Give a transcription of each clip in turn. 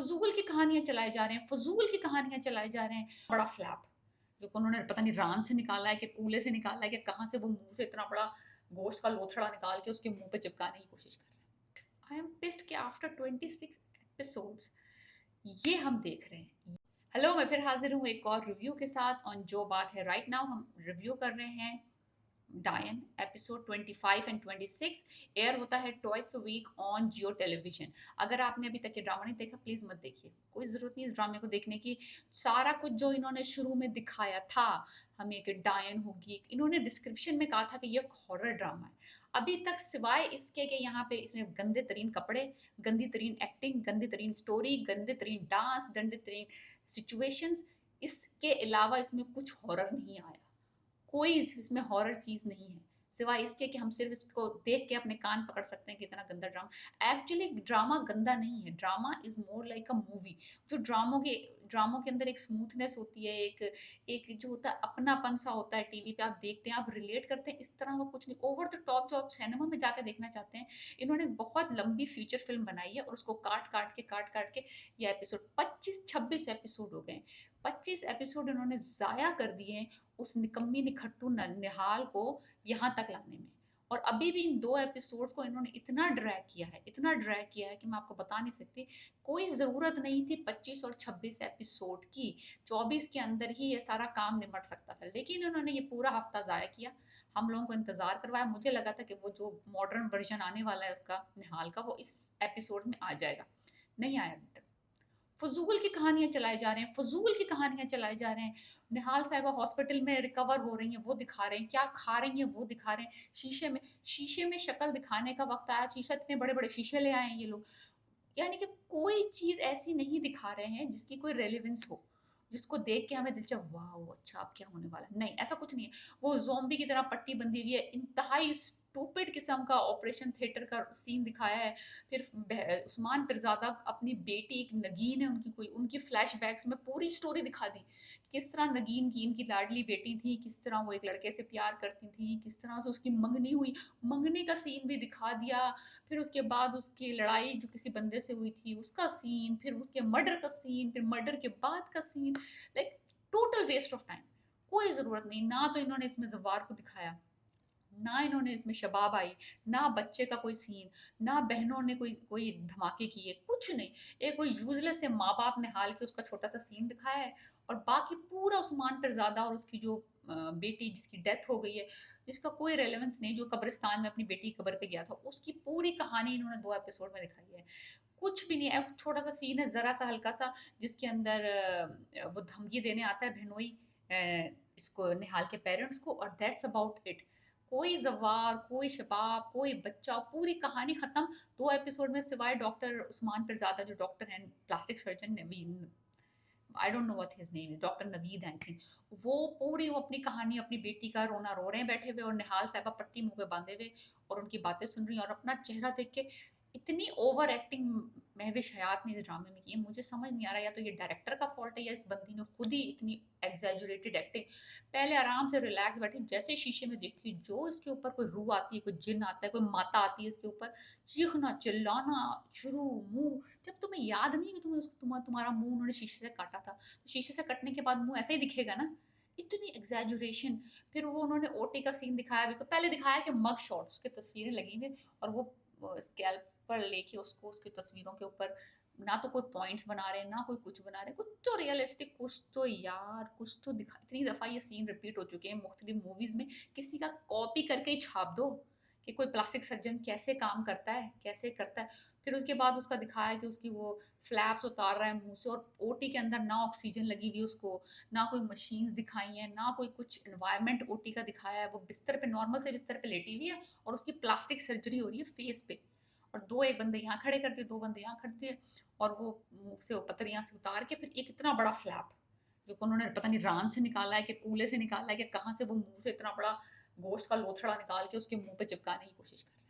फजूल की कहानियां चलाए जा रहे हैं, फजूल की कहानियां चलाए जा रहे हैं। बड़ा फ्लैप जो कि उन्होंने पता नहीं रान से निकाला है कि कूले से निकाला है कि कहाँ से वो मुंह से इतना बड़ा गोश्त का लोथड़ा निकाल के उसके मुंह पे चिपकाने की कोशिश कर रहे हैं। आई एम पिस्ड कि आफ्टर 26 एपिसोड्स ये हम देख रहे हैं। हेलो, मैं फिर हाजिर हूँ एक और रिव्यू के साथ ऑन जो बात है राइट नाउ। हम रिव्यू कर रहे हैं डायन एपिसोड 25 एंड 26। एयर होता है twice a week on Geo television. अगर आपने अभी तक ये ड्रामा नहीं देखा प्लीज मत देखिए, कोई जरूरत नहीं इस ड्रामे को देखने की। सारा कुछ जो इन्होंने शुरू में दिखाया था हमें कि डायन होगी, इन्होंने डिस्क्रिप्शन में कहा था कि ये हॉरर ड्रामा है। अभी तक सिवाय इसके कि यहाँ पे इसमें गंदे तरीन कपड़े, गंदी तरीन एक्टिंग, गंदी तरीन स्टोरी, गंदे तरीन डांस, गंदे तरीन सिचुएशंस, इसके अलावा इसमें कुछ हॉरर नहीं आया। कोई इसमें हॉरर चीज़ नहीं है सिवाय इसके कि हम सिर्फ इसको देख के अपने कान पकड़ सकते हैं कि इतना गंदा ड्रामा। एक्चुअली ड्रामा गंदा नहीं है, drama is more like a movie. जो ड्रामों के अंदर एक स्मूथनेस होती है, एक एक जो होता है अपनापन सा होता है, टीवी पे आप देखते हैं, आप रिलेट करते हैं, इस तरह का कुछ नहीं। ओवर द टॉप जो आप सिनेमा में जाके देखना चाहते हैं, इन्होंने बहुत लंबी फीचर फिल्म बनाई है और उसको काट काट के ये एपिसोड 25-26 एपिसोड हो गए। 25 एपिसोड इन्होंने ज़ाया कर दिए उस निकम्मी निखट्टू निहाल को यहाँ तक लाने में। और अभी भी इन 2 एपिसोड्स को इन्होंने इतना ड्रैग किया है कि मैं आपको बता नहीं सकती। कोई ज़रूरत नहीं थी 25 और 26 एपिसोड की, 24 के अंदर ही ये सारा काम निपट सकता था, लेकिन उन्होंने ये पूरा हफ्ता ज़ाया किया, हम लोगों को इंतज़ार करवाया। मुझे लगा था कि वो जो मॉडर्न वर्जन आने वाला है उसका निहाल का, वो इस एपिसोड में आ जाएगा, नहीं आया अभी तक। फजूल की कहानियां चलाए जा रहे हैं, फजूल की कहानियां चलाए जा रहे हैं। निहाल साहिबा हॉस्पिटल में रिकवर हो रही हैं, वो दिखा रहे हैं, क्या खा रही हैं वो दिखा रहे हैं। शीशे में शक्ल दिखाने का वक्त आया, शीशा इतने बड़े बड़े शीशे ले आए हैं ये लोग। यानी कि कोई चीज ऐसी नहीं दिखा रहे हैं जिसकी कोई रेलेवेंस हो, जिसको देख के हमें दिल चाहे वाह अच्छा अब क्या होने वाला है। नहीं, ऐसा कुछ नहीं है। वो ज़ॉम्बी की तरह पट्टी बंधी हुई है, इंतहाई स्टूपिड किस्म का ऑपरेशन थिएटर का सीन दिखाया है। फिर उस्मान पिरज़ादा अपनी बेटी, एक नगीन है उनकी, कोई उनकी फ्लैशबैक्स में पूरी स्टोरी दिखा दी। किस तरह नगीन की इनकी लाडली बेटी थी, किस तरह वो एक लड़के से प्यार करती थी, किस तरह से उसकी मंगनी हुई, मंगनी का सीन भी दिखा दिया। फिर उसके बाद उसकी लड़ाई जो किसी बंदे से हुई थी उसका सीन, फिर उसके मर्डर का सीन, फिर मर्डर के बाद का scene. Like total waste of time. कोई ज़रूरत नहीं। ना तो इन्होंने इसमें ज़वार को दिखाया, ना इन्होंने इसमें शबाब आई, ना बच्चे का कोई सीन, ना बहनों ने कोई कोई धमाके किए, कुछ नहीं। एक कोई यूजलेस से माँ बाप ने हाल के उसका छोटा सा सीन दिखाया है। और बाकी पूरा उस्मान पिरज़ादा और उसकी जो बेटी जिसकी डेथ हो गई है, जिसका कोई रेलेवेंस नहीं, जो कब्रिस्तान में अपनी बेटी की कब्र पे गया था, उसकी पूरी कहानी इन्होंने 2 एपिसोड में दिखाई है। कुछ भी नहीं है, एक छोटा सा सीन है ज़रा सा हल्का सा, जिसके अंदर वो धमकी देने आता है बहनोई इसको निहाल के पेरेंट्स को, और दैट्स अबाउट इट। कोई ज़वार, कोई शबाब, कोई बच्चा, पूरी कहानी ख़त्म 2 एपिसोड में, सिवाय डॉक्टर उस्मान पिरज़ादा जो डॉक्टर हैं, plastic surgeon Naveen, I don't know what his name is, doctor Naveed I think. वो अपनी कहानी, अपनी बेटी का रोना रो रहे हैं बैठे हुए, और निहाल साहिबा पट्टी मुँह पे बाँधे हुए और उनकी बातें सुन रही हैं, और अपना चेहरा देख के इतनी ओवर एक्टिंग महविश हयात ने इस ड्रामे में की है। मुझे समझ नहीं आ रहा, या तो ये डायरेक्टर का फॉल्ट है या इस बंदी ने खुद ही इतनी एग्जैजुरेटेड एक्टिंग। पहले आराम से रिलैक्स बैठी, जैसे शीशे में देखती हूँ जो इसके ऊपर कोई रूह आती है, कोई जिन आता है, कोई माता आती है इसके ऊपर, चीखना चिल्लाना शुरू, मुंह, जब तुम्हें याद नहीं कि तुम्हारा मुंह उन्होंने शीशे से काटा था, तो शीशे से कटने के बाद मुंह ऐसे ही दिखेगा ना। इतनी एग्जैजुरेशन। फिर वो उन्होंने ओटी का सीन दिखाया भी, पहले दिखाया कि मग शॉट उसके तस्वीरें लगी हुई, और वो स्कैल्प पर लेके उसको उसकी तस्वीरों के ऊपर ना तो कोई पॉइंट्स बना रहे हैं, ना कोई कुछ बना रहे हैं, कुछ तो रियलिस्टिक, कुछ तो यार, कुछ तो दिखा। इतनी दफ़ा ये सीन रिपीट हो चुके हैं मुख्तलिफ मूवीज़ में, किसी का कॉपी करके ही छाप दो कि कोई प्लास्टिक सर्जन कैसे काम करता है, कैसे करता है। फिर उसके बाद उसका दिखाया कि उसकी वो फ्लैप्स उतार रहा है मुँह से, और ओटी के अंदर ना ऑक्सीजन लगी हुई उसको, ना कोई मशीन्स दिखाई हैं, ना कोई कुछ एनवायरनमेंट ओटी का दिखाया है। वो बिस्तर पे, नॉर्मल से बिस्तर पे लेटी हुई है, और उसकी प्लास्टिक सर्जरी हो रही है फेस पे। और 2 एक बंदे यहाँ खड़े कर दिए, 2 बंदे यहाँ खड़े दिए, और वो मुँह से वो पत्थर से उतार के फिर एक इतना बड़ा फ्लैप, जो कि उन्होंने पता नहीं रान से निकाला है कि कूले से निकाला है कि कहाँ से, वो मुँह से इतना बड़ा गोश्त का लोथड़ा निकाल के उसके मुँह पे चिपकाने की कोशिश कर रहे हैं।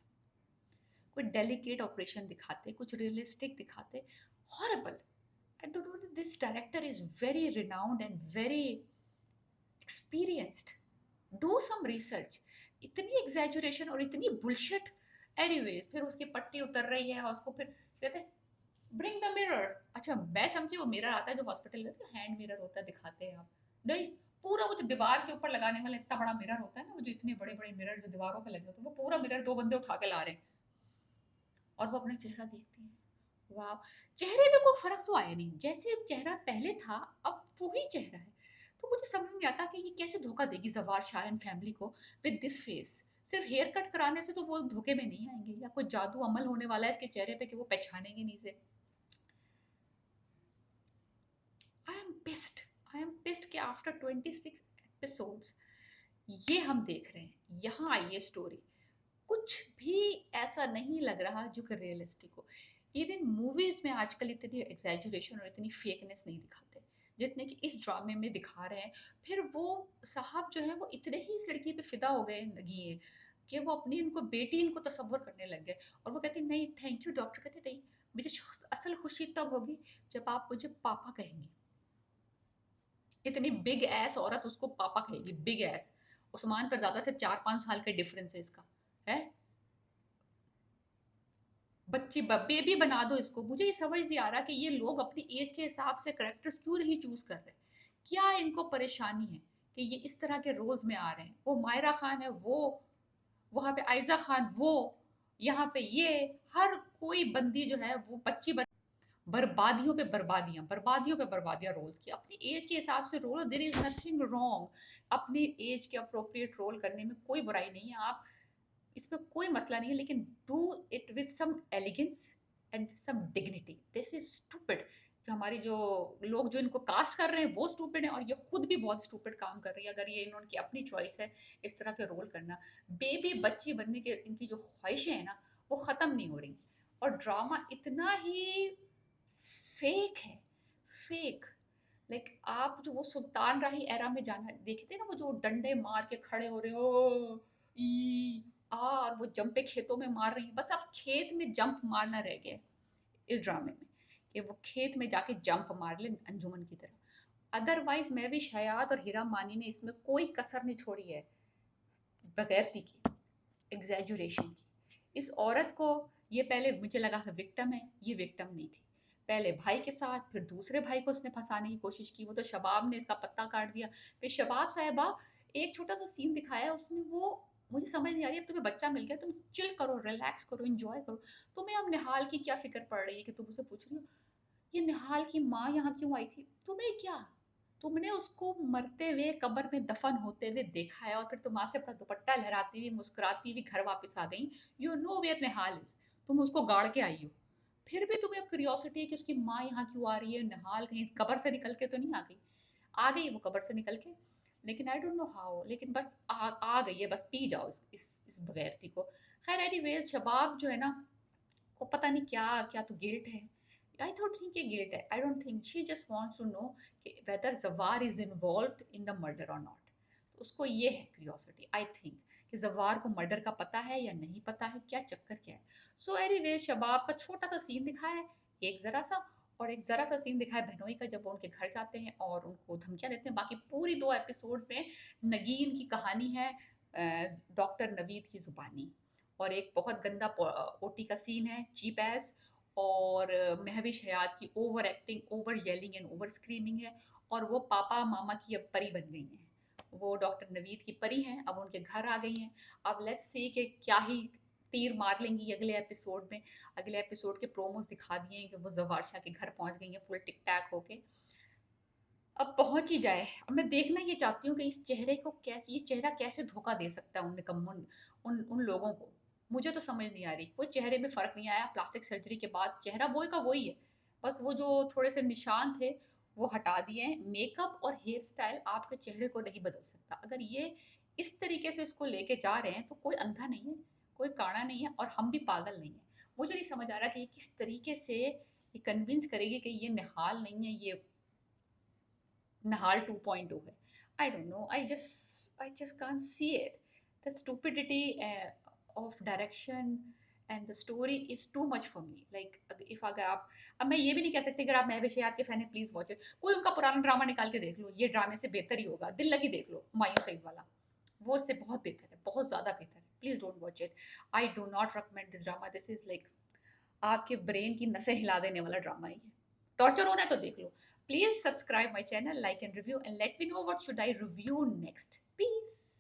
कोई डेलिकेट ऑपरेशन दिखाते, कुछ रियलिस्टिक दिखाते, horrible. I don't know, this director is very renowned and very experienced. Do some research. इतनी एग्जैजुरेशन और इतनी बुलशिट। एनीवेज, फिर उसकी पट्टी उतर रही है और उसको फिर कहते हैं ब्रिंग द मिरर। अच्छा मैं समझी वो मिरर आता है जो हॉस्पिटल में हैंड मिरर होता है दिखाते हैं आप, नहीं, पूरा वो जो दीवार के ऊपर लगाने वाला इतना बड़ा मिरर होता है ना, वो जो इतने बड़े बड़े मिरर जो दीवारों पे लगे होते हैं, वो पूरा मिरर दो बंदे उठा के ला रहे हैं और वो अपना चेहरा देखते हैं। वाह! चेहरे में कोई फ़र्क तो आया नहीं, जैसे चेहरा पहले था, अब वही चेहरा है। तो मुझे समझ नहीं आता कि ये कैसे धोखा देगी ज़वार शाह एंड फैमिली को विद दिस फेस। सिर्फ़ हेयर कट कराने से तो वो धोखे में नहीं आएँगे, या कोई जादू अमल होने वाला है इसके चेहरे पे कि वो पहचानेंगे नहीं इसे। I am pissed, I am pissed कि आफ्टर 26 एपिसोड्स ये हम देख रहे हैं, यहाँ आई है स्टोरी। कुछ भी ऐसा नहीं लग रहा जो कि रियलिस्टिक हो। इवन मूवीज में आजकल इतनी एग्जैजुरेशन और इतनी फेकनेस नहीं दिखाते जितने कि इस ड्रामे में दिखा रहे हैं। फिर वो साहब जो है वो इतने ही इस लड़की पे फिदा हो गए लगी कि वो अपनी इनको बेटी इनको तस्वर करने लग गए, और वो कहते नहीं थैंक यू डॉक्टर, कहते नहीं, मुझे असल खुशी तब होगी जब आप मुझे पापा कहेंगे। इतनी बिग एस औरत उसको पापा कहेगी, बिग एस। उस्मान पर ज्यादा से 4-5 साल का डिफरेंस है इसका, है। बच्ची बेबी बना दो इसको। मुझे ये समझ नहीं आ रहा कि ये लोग अपनी एज के हिसाब से करेक्टर्स क्यों नहीं चूज कर रहे, क्या इनको परेशानी है कि ये इस तरह के रोल्स में आ रहे हैं। वो मायरा खान है, वो वहां पे आयजा खान, वो यहाँ पे ये, हर कोई बंदी जो है वो बच्ची बर्बादियों पे बर्बादियां, बर्बादियों पे बर्बादियां रोल्स की। अपनी एज के हिसाब से role, there is nothing wrong. अपनी एज के अप्रोप्रिएट रोल करने में कोई बुराई नहीं है, आप इसमें कोई मसला नहीं है, लेकिन do it with some elegance and some dignity. This is stupid. जो हमारी जो लोग जो इनको कास्ट कर रहे हैं वो स्टूपिड है, और ये खुद भी बहुत स्टूपिड काम कर रही है अगर ये इन्होंने अपनी चॉइस है इस तरह के रोल करना। बेबी बच्ची बनने के इनकी जो ख्वाहिशें हैं ना वो ख़त्म नहीं हो रही, और ड्रामा इतना ही फेक है, फेक। लाइक आप जो वो सुल्तान राही एरा में जाना देखे थे ना, वो जो डंडे मार के खड़े हो रहे हो, ई और वो जंपे खेतों में मार रही है, बस अब खेत में जंप मारना रह गया इस ड्रामे में, कि वो खेत में जाके जंप मार ले अंजुमन की तरह। अदरवाइज मैं भी शयाद और हीरा मानी ने इसमें कोई कसर नहीं छोड़ी है बगैरती की, एग्जैजुरेशन की। इस औरत को ये पहले मुझे लगा था विक्टिम है, ये विक्टिम नहीं थी। पहले भाई के साथ, फिर दूसरे भाई को उसने फंसाने की कोशिश की, वो तो शबाब ने इसका पत्ता काट दिया। फिर शबाब साहिबा, एक छोटा सा सीन दिखाया है उसमें, वो मुझे समझ नहीं आ रही। अब तुम्हें बच्चा मिल गया, तुम चिल करो, रिलैक्स करो, एंजॉय करो। तुम्हें अब निहाल की क्या फिक्र पड़ रही है कि तुम उसे पूछ रही हो ये निहाल की माँ यहाँ क्यों आई थी? तुम्हें क्या, तुमने उसको मरते हुए कब्र में दफन होते हुए देखा है, और फिर तुम आपसे अपना दुपट्टा लहराती हुई मुस्कुराती हुई घर वापस आ गई। You know where Nihal is, तुम उसको गाड़ के आई हो। फिर भी तुम्हें अब क्यूरियोसिटी है कि उसकी माँ यहाँ क्यों आ रही है, निहाल कहीं कब्र से निकल के तो नहीं आ गई। आ गई वो कब्र से निकल के, लेकिन आई डोंट नो हाउ, लेकिन बस आ गई है, बस पी जाओ इस बगैरती को। खैर एनीवेज शबाब जो है ना, को पता नहीं क्या क्या तो गिल्ट है। आई डोंट थिंक ये गिल्ट है, I don't think, she just wants to know कि whether Jawar is involved in the murder और नॉट। तो उसको ये है क्यूरियोसिटी, आई थिंक, कि जवार को मर्डर का पता है या नहीं पता है, क्या चक्कर क्या है। सो एनीवे शबाब का छोटा सा सीन दिखाया है, एक ज़रा सा, और एक ज़रा सा सीन दिखाया बहनोई का जब वो उनके घर जाते हैं और उनको धमकियाँ देते हैं। बाकी पूरी 2 एपिसोड्स में नगीन की कहानी है, डॉक्टर नवीद की ज़ुबानी, और एक बहुत गंदा ओटी का सीन है, चीप एस, और महविश हयात की over acting, over yelling and over screaming है। और वो पापा मामा की अब परी बन गई हैं, वो डॉक्टर नवीद की परी हैं, अब उनके घर आ गई हैं। अब लेट्स सी कि क्या ही तीर मार लेंगी अगले एपिसोड में। अगले एपिसोड के प्रोमोस दिखा दिए हैं कि वो जवार शाह के घर पहुंच गई हैं फुल टिक टैक होके। अब पहुंच ही जाए। अब मैं देखना ये चाहती हूँ कि इस चेहरे को कैसे, ये चेहरा कैसे धोखा दे सकता है उन निकम्मों, उन उन लोगों को। मुझे तो समझ नहीं आ रही, कोई चेहरे में फ़र्क नहीं आया प्लास्टिक सर्जरी के बाद, चेहरा वही का वही है। बस वो जो थोड़े से निशान थे वो हटा दिए हैं। मेकअप और हेयर स्टाइल आपके चेहरे को नहीं बदल सकता। अगर ये इस तरीके से इसको लेके जा रहे हैं तो कोई अंधा नहीं है, कोई काना नहीं है, और हम भी पागल नहीं है। मुझे नहीं समझ आ रहा कि ये किस तरीके से ये कन्विंस करेगी कि ये निहाल नहीं है, ये Nahal 2.0 है। I don't know. I just can't see it. The stupidity of direction and the story is too much for me. Like if अगर आप, अब मैं ये भी नहीं कह सकती अगर आप महविश हयात के फैन है प्लीज वॉच इट। कोई उनका पुराना ड्रामा निकाल के देख लो, ये ड्रामे से बेहतर ही होगा। दिल लगी देख लो हुमायूं सईद वाला, वो इससे बहुत बेहतर है, बहुत ज़्यादा बेहतर है। Please don't watch it. I do not recommend this drama. This is like आपके ब्रेन की नसें हिला देने वाला ड्रामा है ये। टॉर्चर होना है तो देख लो। Please subscribe my channel, like and review and let me know what should I review next. Piece.